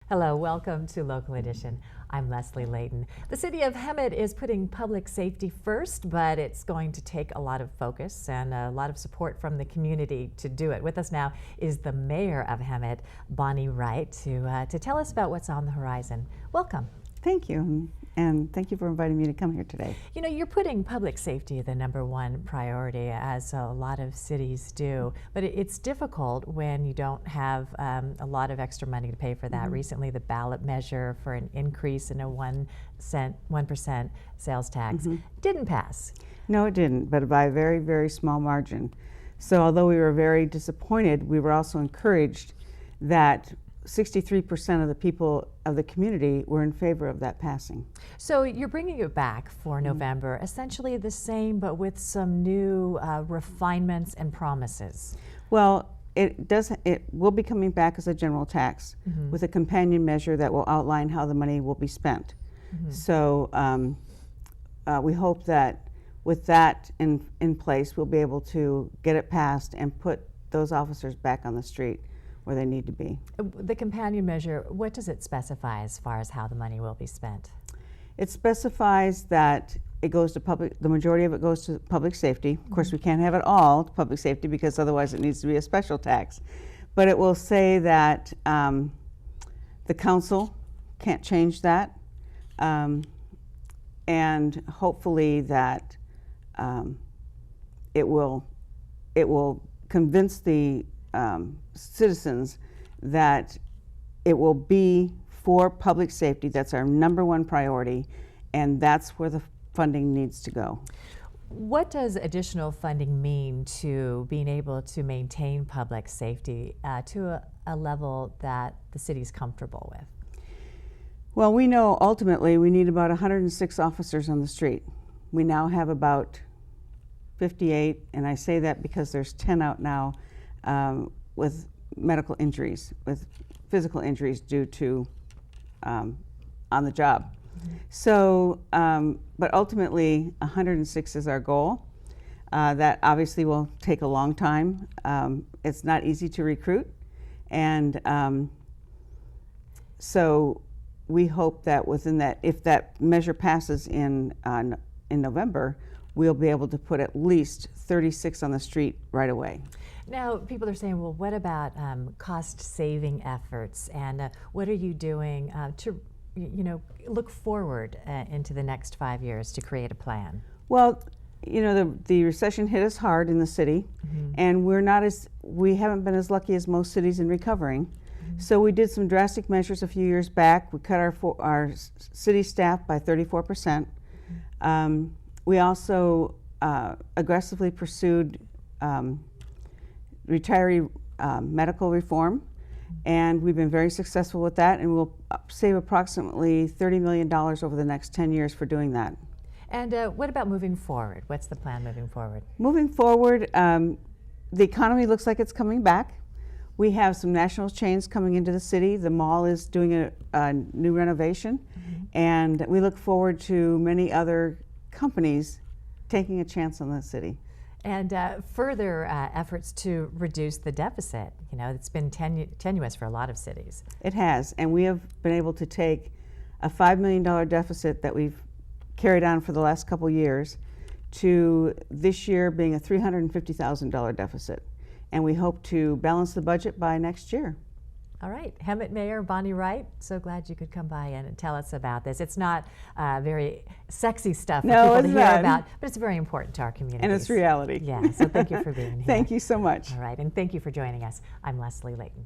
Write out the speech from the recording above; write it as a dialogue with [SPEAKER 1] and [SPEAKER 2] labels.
[SPEAKER 1] Hello, welcome to Local Edition. I'm Leslie Leyton. The city of Hemet is putting public safety first, but it's going to take a lot of focus and a lot of support from the community to do it. With us now is the mayor of Hemet, Bonnie Wright, to tell us about what's on the horizon. Welcome.
[SPEAKER 2] Thank you, and thank you for inviting me to come here today.
[SPEAKER 1] You know, you're putting public safety the #1 priority, as a lot of cities do, but it's difficult when you don't have a lot of extra money to pay for that. Recently, the ballot measure for an increase in a 1% sales tax didn't pass.
[SPEAKER 2] No, it didn't, but by a very, very small margin. So although we were very disappointed, we were also encouraged that 63% of the people of the community were in favor of that passing.
[SPEAKER 1] So you're bringing it back for November, essentially the same, but with some new refinements and promises.
[SPEAKER 2] Well, it will be coming back as a general tax with a companion measure that will outline how the money will be spent. So we hope that with that in place, we'll be able to get it passed and put those officers back on the street where they need to be.
[SPEAKER 1] The companion measure, what does it specify as far as how the money will be spent?
[SPEAKER 2] It specifies that it goes to the majority of it goes to public safety. Of course, we can't have it all to public safety because otherwise it needs to be a special tax. But it will say that the council can't change that, and hopefully that it will convince the citizens that it will be for public safety. That's our #1 priority, and that's where the funding needs to go.
[SPEAKER 1] What does additional funding mean to being able to maintain public safety to a level that the city's comfortable with?
[SPEAKER 2] Well, we know ultimately we need about 106 officers on the street. We now have about 58, and I say that because there's 10 out now with medical injuries, with physical injuries due to on the job. So, but ultimately 106 is our goal. That obviously will take a long time. It's not easy to recruit, and so we hope that within that, if that measure passes in November, we'll be able to put at least 36 on the street right away.
[SPEAKER 1] Now, people are saying, well, what about cost-saving efforts, and what are you doing to, look forward into the next 5 years to create a plan?
[SPEAKER 2] Well, the recession hit us hard in the city, and we haven't been as lucky as most cities in recovering. So we did some drastic measures a few years back. We cut our city staff by 34%. We also aggressively pursued retiree medical reform, and we've been very successful with that, and we'll save approximately $30 million over the next 10 years for doing that.
[SPEAKER 1] And what about moving forward? What's the plan moving forward?
[SPEAKER 2] Moving forward, the economy looks like it's coming back. We have some national chains coming into the city. The mall is doing a new renovation, and we look forward to many other companies taking a chance on the city.
[SPEAKER 1] And further efforts to reduce the deficit. It's been tenuous for a lot of cities.
[SPEAKER 2] It has, and we have been able to take a $5 million deficit that we've carried on for the last couple years to this year being a $350,000 deficit. And we hope to balance the budget by next year.
[SPEAKER 1] All right, Hemet Mayor Bonnie Wright, so glad you could come by and tell us about this. It's not very sexy stuff for people to hear about, but it's very important to our community.
[SPEAKER 2] And it's reality.
[SPEAKER 1] Yeah, so thank you for being here.
[SPEAKER 2] Thank you so much.
[SPEAKER 1] All right, and thank you for joining us. I'm Leslie Leyton.